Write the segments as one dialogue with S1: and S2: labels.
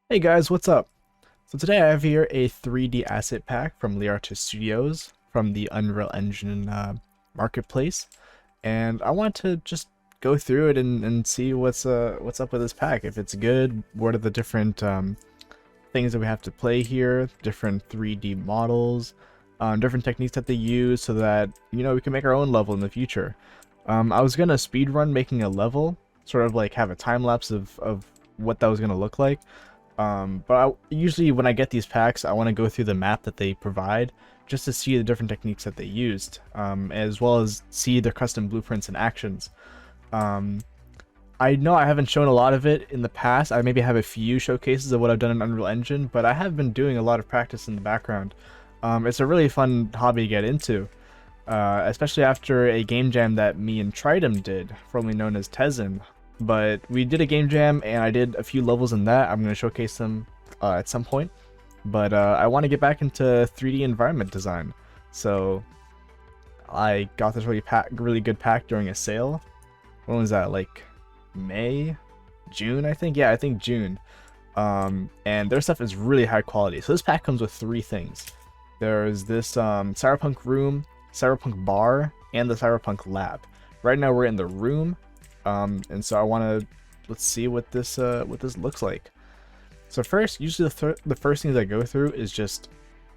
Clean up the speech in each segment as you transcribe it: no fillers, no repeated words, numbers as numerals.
S1: Hey guys, what's up? So today I have here a 3D asset pack from Leartes Studios from the Unreal Engine marketplace, and I want to just go through it and see what's up with this pack. If it's good, what are the different things that we have to play here, different 3D models, different techniques that they use, so that we can make our own level in the future. I was gonna speedrun making a level, sort of like have a time lapse of what that was gonna look like. Usually when I get these packs, I want to go through the map that they provide just to see the different techniques that they used, as well as see their custom blueprints and actions. Um, I know I haven't shown a lot of it in the past. I maybe have a few showcases of what I've done in Unreal Engine, but I have been doing a lot of practice in the background. It's a really fun hobby to get into, especially after a game jam that me and Tridem did, formerly known as Tezen. But we did a game jam, and I did a few levels in that. I'm going to showcase them at some point. But I want to get back into 3D environment design. So I got this really good pack during a sale. When was that? Like May? June, I think? Yeah, I think June. And their stuff is really high quality. So this pack comes with three things. There's this Cyberpunk room, Cyberpunk bar, and the Cyberpunk lab. Right now we're in the room. And so I want to let's see what this looks like. So first, usually the first things I go through is just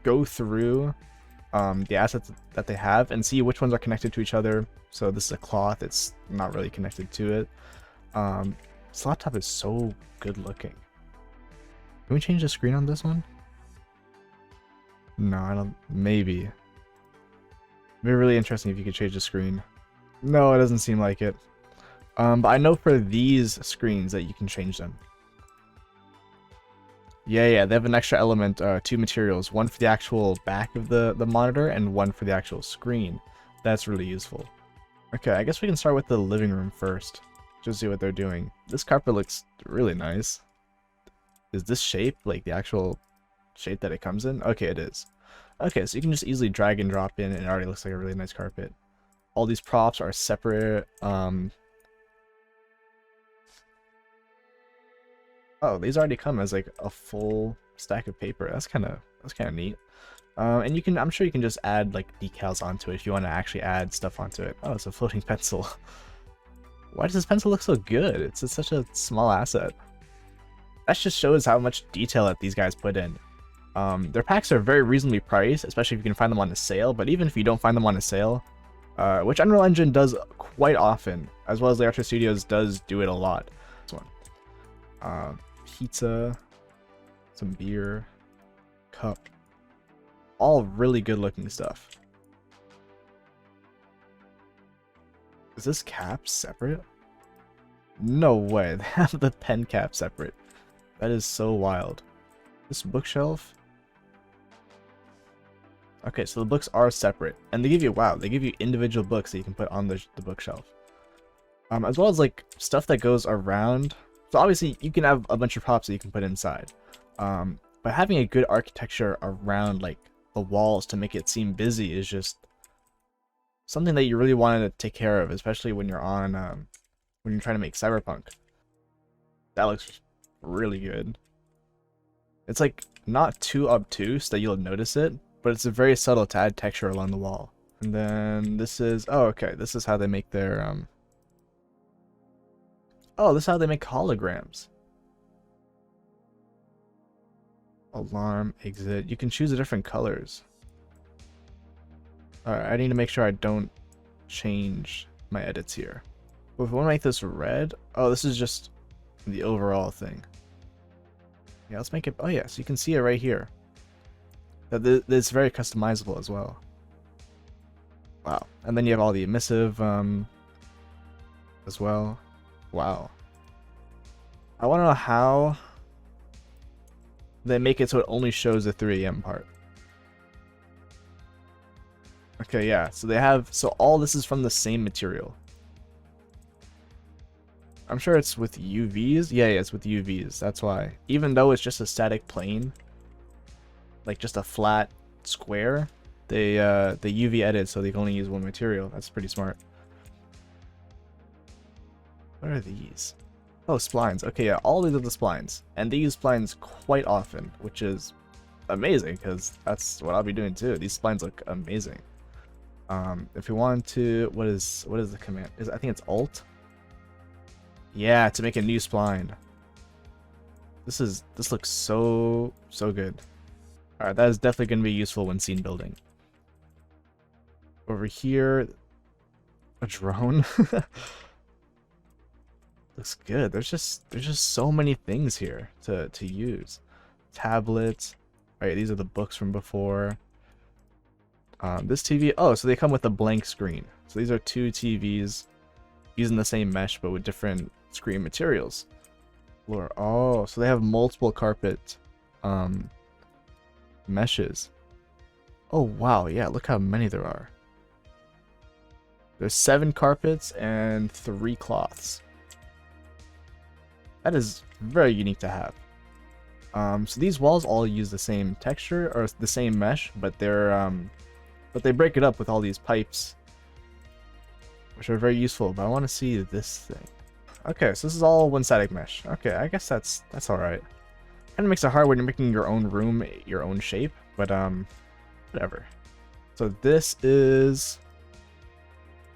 S1: go through the assets that they have and see which ones are connected to each other. So this is a cloth; it's not really connected to it. This laptop is so good looking. Can we change the screen on this one? No, I don't. Maybe. It'd be really interesting if you could change the screen. No, it doesn't seem like it. But I know for these screens that you can change them. Yeah, they have an extra element, two materials, one for the actual back of the monitor and one for the actual screen. That's really useful. Okay, I guess we can start with the living room first, just see what they're doing. This carpet looks really nice. Is this shape like the actual shape that it comes in? Okay, it is. Okay, so you can just easily drag and drop in and it already looks like a really nice carpet. All these props are separate, oh, these already come as like a full stack of paper. That's kind of neat. And you can, I'm sure you can just add like decals onto it if you want to actually add stuff onto it. Oh, it's a floating pencil. Why does this pencil look so good? It's such a small asset. That just shows how much detail that these guys put in. Their packs are very reasonably priced, especially if you can find them on a sale. But even if you don't find them on a sale, which Unreal Engine does quite often, as well as Leartes Studios does do it a lot. This one. Pizza, some beer, cup, all really good looking stuff. Is this cap separate? No way, they have the pen cap separate. That is so wild. This bookshelf. Okay, so the books are separate, and they give you, wow, they give you individual books that you can put on the bookshelf. As well as like stuff that goes around. So obviously you can have a bunch of props that you can put inside, but having a good architecture around like the walls to make it seem busy is just something that you really want to take care of, especially when you're on when you're trying to make Cyberpunk. That looks really good. It's like not too obtuse that you'll notice it, but it's a very subtle to add texture along the wall. And then this is, oh okay, this is how they make their oh, this is how they make holograms. Alarm, exit. You can choose the different colors. Alright, I need to make sure I don't change my edits here. But if we want to make this red, oh, this is just the overall thing. Yeah, let's make it, oh yeah, so you can see it right here. That it's very customizable as well. Wow. And then you have all the emissive as well. Wow. I want to know how they make it so it only shows the 3 AM part. Okay, yeah. So they have, so all this is from the same material. I'm sure it's with UVs. Yeah, it's with UVs. That's why. Even though it's just a static plane, like just a flat square, they UV edit so they can only use one material. That's pretty smart. What are these? Oh, splines. Okay, yeah, all these are the splines. And they use splines quite often, which is amazing, because that's what I'll be doing too. These splines look amazing. If we want to, what is the command? I think it's Alt. Yeah, to make a new spline. This looks so good. All right, that is definitely going to be useful when scene building. Over here, a drone. Looks good. There's just so many things here to use. Tablets. All right, these are the books from before. This TV. Oh, so they come with a blank screen. So these are two TVs using the same mesh but with different screen materials. Oh, so they have multiple carpet meshes. Oh wow, yeah, look how many there are. There's 7 carpets and 3 cloths. That is very unique to have. So these walls all use the same texture or the same mesh, but they break it up with all these pipes, which are very useful. But I want to see this thing. Okay, so this is all one-sided mesh. Okay, I guess that's all right. Kind of makes it hard when you're making your own room, your own shape, but whatever. So this is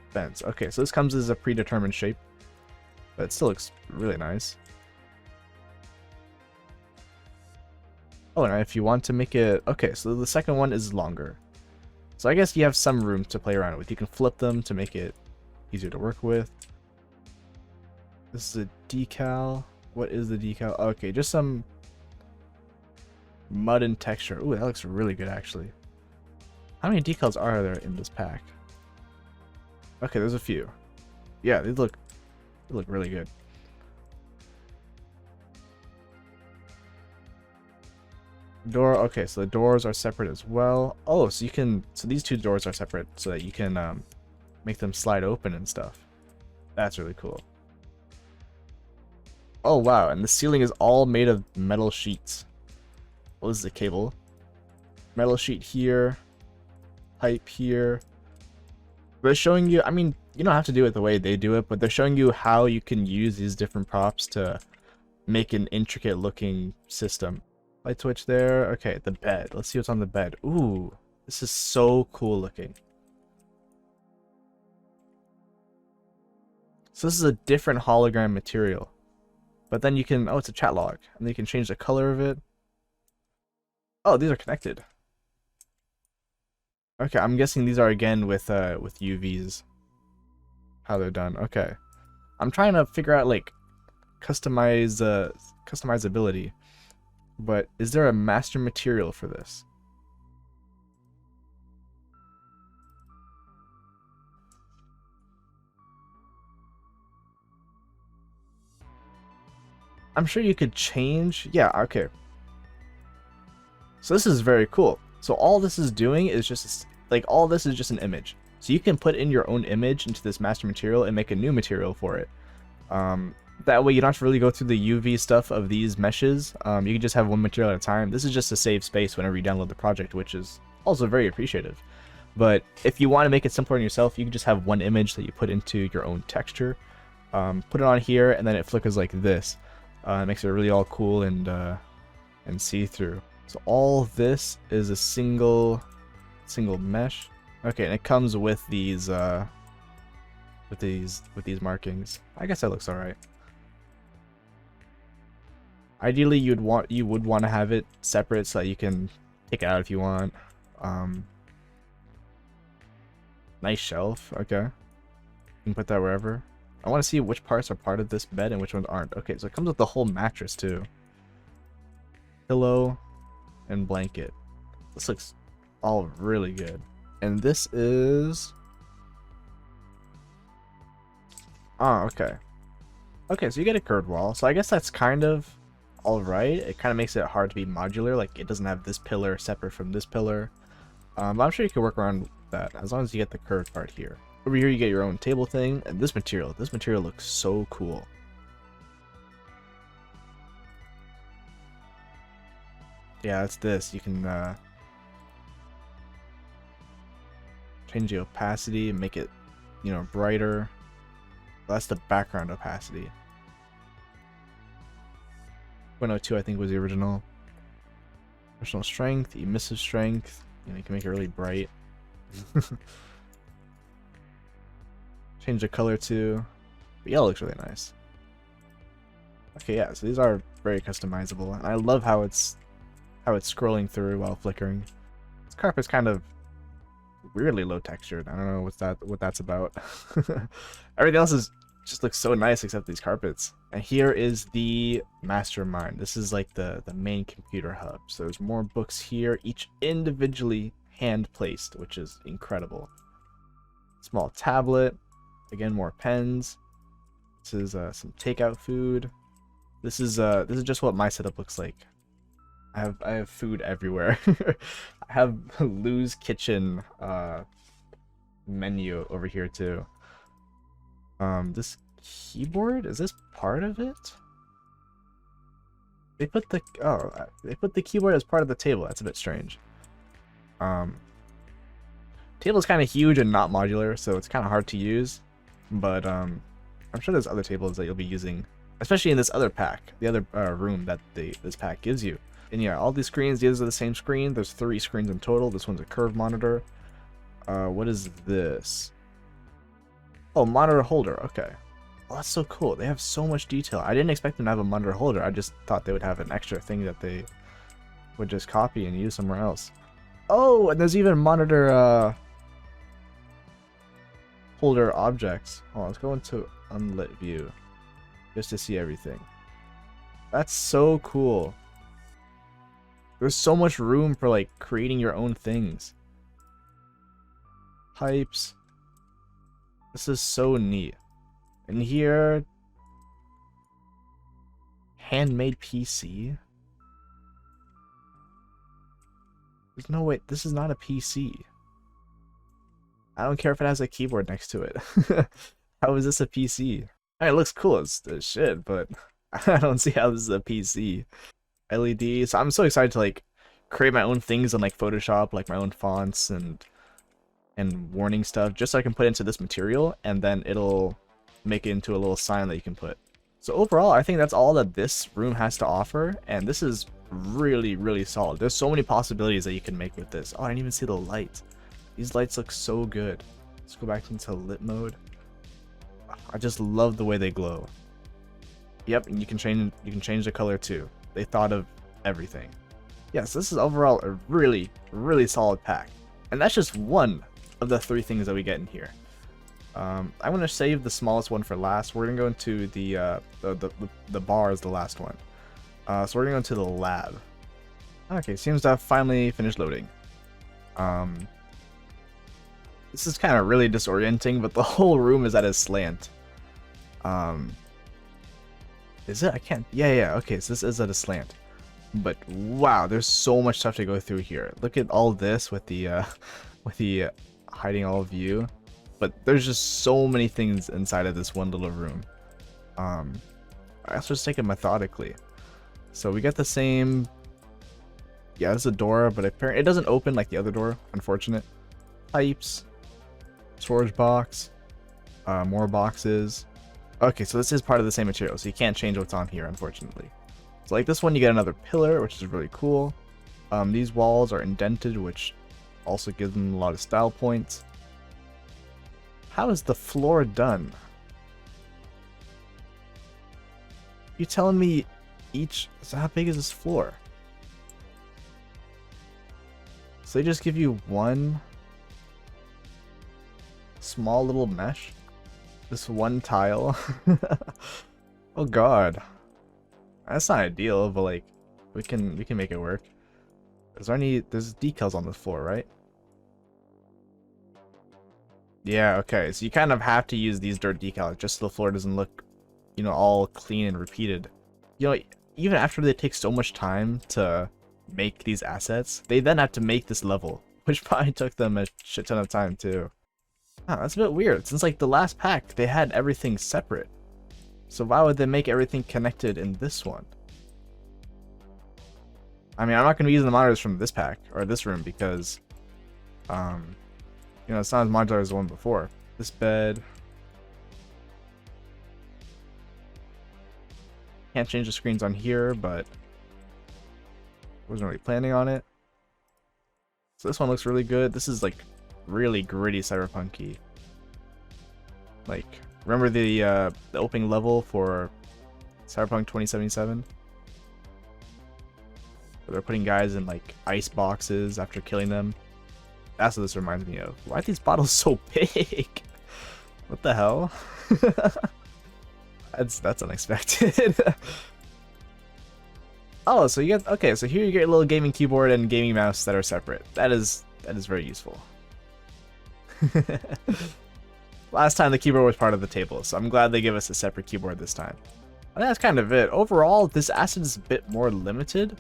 S1: fence. Okay, so this comes as a predetermined shape, but it still looks really nice. Oh, and if you want to make it... Okay, so the second one is longer. So I guess you have some room to play around with. You can flip them to make it easier to work with. This is a decal. What is the decal? Okay, just some mud and texture. Ooh, that looks really good, actually. How many decals are there in this pack? Okay, there's a few. Yeah, they look really good. Door. Okay, so the doors are separate as well. Oh, so you can. So these two doors are separate so that you can make them slide open and stuff. That's really cool. Oh wow, and the ceiling is all made of metal sheets. Well, this is a cable. Metal sheet here. Pipe here. They're showing you. I mean, you don't have to do it the way they do it, but they're showing you how you can use these different props to make an intricate looking system. Light switch there. Okay, the bed. Let's see what's on the bed. Ooh, this is so cool looking. So this is a different hologram material. But then you can... Oh, it's a chat log. And then you can change the color of it. Oh, these are connected. Okay, I'm guessing these are again with UVs. How they're done. Okay. I'm trying to figure out, like, customizability. But is there a master material for this? I'm sure you could change. Yeah, okay. So this is very cool. So all this is doing is just, like, all this is just an image. So you can put in your own image into this master material and make a new material for it. That way you don't have to really go through the UV stuff of these meshes. You can just have one material at a time. This is just to save space whenever you download the project, which is also very appreciative. But if you want to make it simpler on yourself, you can just have one image that you put into your own texture. Put it on here, and then it flickers like this. It makes it really all cool and see-through. So all this is a single mesh. Okay, and it comes with these markings. I guess that looks alright. Ideally, you would want to have it separate so that you can take it out if you want. Nice shelf. Okay, you can put that wherever. I want to see which parts are part of this bed and which ones aren't. Okay, so it comes with the whole mattress too. Pillow and blanket. This looks all really good. And this is... Oh, okay. Okay, so you get a curved wall. So I guess that's kind of alright. It kind of makes it hard to be modular. Like, it doesn't have this pillar separate from this pillar. But I'm sure you can work around that as long as you get the curved part here. Over here you get your own table thing. And this material looks so cool. Yeah, it's this. You can change the opacity and make it, you know, brighter. That's the background opacity. 0.02 I think was the original. Personal strength, emissive strength. You know, you can make it really bright. Change the color too. But yellow looks really nice. Okay, yeah, so these are very customizable, and I love how it's scrolling through while flickering. This carpet's kind of weirdly low textured. I don't know what that's about. Everything else just looks so nice except these carpets. And here is the mastermind. This is like the main computer hub. So there's more books here, each individually hand placed, which is incredible. Small tablet, again more pens. This is some takeout food. This is just what my setup looks like. I have food everywhere. I have Lou's kitchen menu over here too. This keyboard, is this part of it? They put the keyboard as part of the table. That's a bit strange. Table's kind of huge and not modular, so it's kind of hard to use. But I'm sure there's other tables that you'll be using, especially in this other pack, the other room that this pack gives you. And yeah, all these screens, these are the same screen. There's 3 screens in total. This one's a curved monitor. What is this? Oh, monitor holder. Okay. Well, that's so cool. They have so much detail. I didn't expect them to have a monitor holder. I just thought they would have an extra thing that they would just copy and use somewhere else. Oh, and there's even monitor holder objects. Oh, let's go into unlit view just to see everything. That's so cool. There's so much room for like creating your own things. Pipes. This is so neat. And here, handmade PC. There's no way. This is not a PC. I don't care if it has a keyboard next to it. How is this a PC? I mean, it looks cool as shit, but I don't see how this is a PC. LEDs. I'm so excited to like create my own things on like Photoshop, like my own fonts and warning stuff, just so I can put into this material, and then it'll make it into a little sign that you can put. So overall, I think that's all that this room has to offer, and this is really, really solid. There's so many possibilities that you can make with this. Oh, I didn't even see the light. These lights look so good. Let's go back into lit mode. I just love the way they glow. Yep, and you can change the color too. They thought of everything. Yes, this is overall a really, really solid pack. And that's just one of the 3 things that we get in here. I'm gonna save the smallest one for last. We're gonna go into the bar as the last one. So we're gonna go into the lab. Okay, seems to have finally finished loading. This is kind of really disorienting, but the whole room is at a slant. Is it? I can't. Yeah. Okay, so this is at a slant. But wow, there's so much stuff to go through here. Look at all this with the hiding all view. But there's just so many things inside of this one little room. Let's just take it methodically. So we got the same. Yeah, it's a door, but apparently it doesn't open like the other door. Unfortunate. Pipes. Storage box. More boxes. Okay, so this is part of the same material, so you can't change what's on here, unfortunately. So like this one, you get another pillar, which is really cool. These walls are indented, which also gives them a lot of style points. How is the floor done? You telling me so how big is this floor? So they just give you one small little mesh? This one tile? Oh god. That's not ideal, but like we can make it work. There's decals on the floor, right? Yeah, okay. So you kind of have to use these dirt decals just so the floor doesn't look, you know, all clean and repeated. You know, even after they take so much time to make these assets, they then have to make this level, which probably took them a shit ton of time too. Oh, that's a bit weird. Since like the last pack, they had everything separate. So why would they make everything connected in this one? I mean, I'm not going to be using the monitors from this pack or this room because, you know, it's not as modular as the one before. This bed. Can't change the screens on here, but wasn't really planning on it. So this one looks really good. This is like really gritty cyberpunk-y. Like, remember the opening level for Cyberpunk 2077? Where they're putting guys in like ice boxes after killing them. That's what this reminds me of. Why are these bottles so big? What the hell? That's unexpected. Oh, so you get, okay, so here you get a little gaming keyboard and gaming mouse that are separate. That is very useful. Last time the keyboard was part of the table, so I'm glad they give us a separate keyboard this time. And that's kind of it. Overall, this asset is a bit more limited.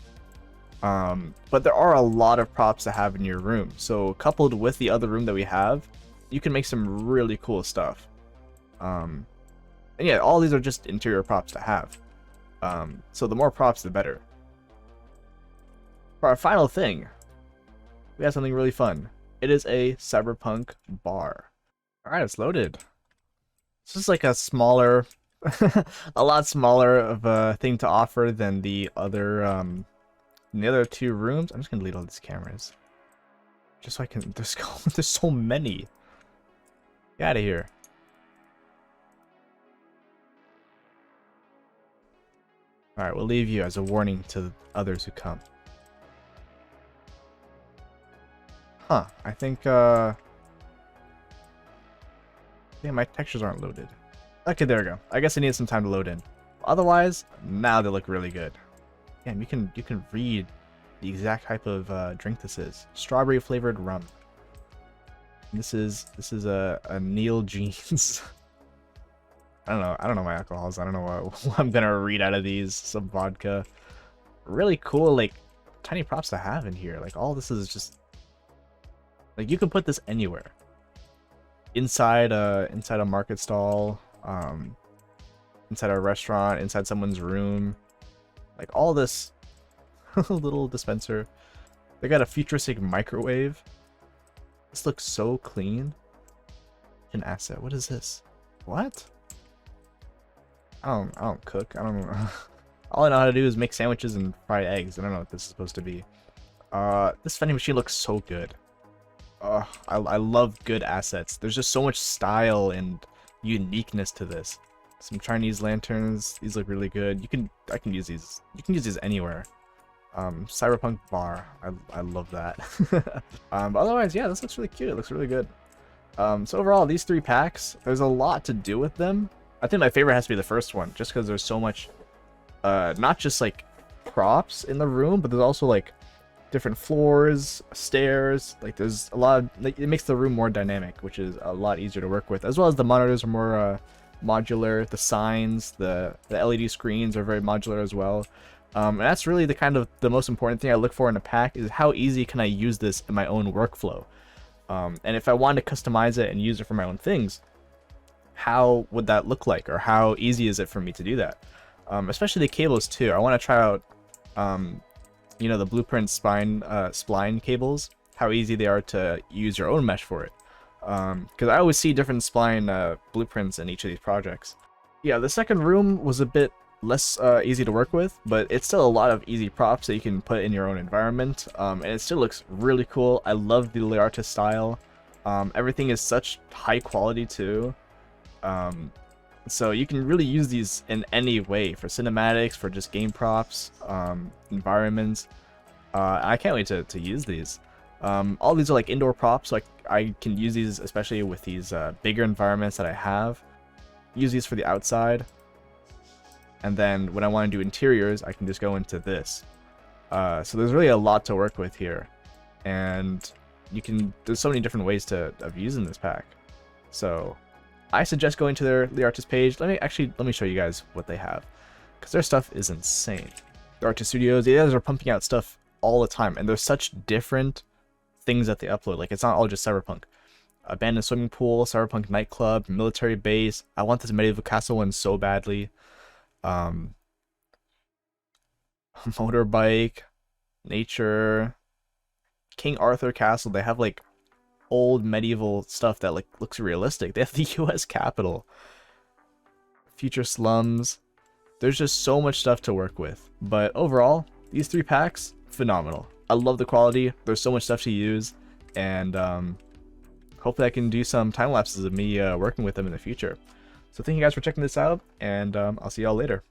S1: But there are a lot of props to have in your room. So coupled with the other room that we have, you can make some really cool stuff. And yeah, all these are just interior props to have. So the more props, the better. For our final thing, we have something really fun. It is a Cyberpunk bar. Alright, it's loaded. This is like a smaller, a lot smaller of a thing to offer than the other two rooms. I'm just gonna delete all these cameras. Just so I can, there's so many. Get out of here. Alright, we'll leave you as a warning to others who come. Huh, I think, yeah, my textures aren't loaded. Okay, there we go. I guess I need some time to load in. Otherwise, now they look really good. Damn, you can read the exact type of drink this is. Strawberry flavored rum. This is a Neil Jeans. I don't know my alcohols. I don't know what I'm gonna read out of these. Some vodka. Really cool, like tiny props to have in here. Like all this is just like you can put this anywhere. Inside a market stall, inside a restaurant, inside someone's room. Like all this little dispenser. They got a futuristic microwave. This looks so clean. An asset. What is this? What? I don't cook. I don't know. All I know how to do is make sandwiches and fry eggs. I don't know what this is supposed to be. This vending machine looks so good. I love good assets. There's just so much style and uniqueness to this. Some Chinese lanterns. These look really good. I can use these. You can use these anywhere. Cyberpunk bar. I love that. But otherwise, yeah, this looks really cute. It looks really good. So overall, these 3 packs, there's a lot to do with them. I think my favorite has to be the first one, just because there's so much, not just like props in the room, but there's also like different floors, stairs. Like there's a lot of, like, it makes the room more dynamic, which is a lot easier to work with, as well as the monitors are more modular. The signs, the LED screens are very modular as well. And that's really the most important thing I look for in a pack, is how easy can I use this in my own workflow. And if I wanted to customize it and use it for my own things, how would that look like, or how easy is it for me to do that? Especially the cables too. I want to try out, you know, the blueprint spline cables, how easy they are to use your own mesh for it. Because I always see different spline blueprints in each of these projects. Yeah, the second room was a bit less easy to work with, but it's still a lot of easy props that you can put in your own environment, and it still looks really cool. I love the Leartes style. Everything is such high quality too. So you can really use these in any way, for cinematics, for just game props, environments. I can't wait to use these. All these are like indoor props, like I can use these especially with these bigger environments that I have. Use these for the outside. And then when I want to do interiors, I can just go into this. So there's really a lot to work with here. And there's so many different ways of using this pack. So I suggest going to their Leartes page. Let me show you guys what they have, because their stuff is insane. Leartes Studios, they guys are pumping out stuff all the time, and there's such different things that they upload. Like, it's not all just Cyberpunk. Abandoned swimming pool, Cyberpunk nightclub, military base. I want this medieval castle one so badly. Motorbike, nature, King Arthur castle. They have like old medieval stuff that like looks realistic. They have the US Capitol, future slums. There's just so much stuff to work with. But overall, these 3 packs, phenomenal. I love the quality. There's so much stuff to use, and hopefully I can do some time lapses of me working with them in the future. So thank you guys for checking this out, and I'll see y'all later.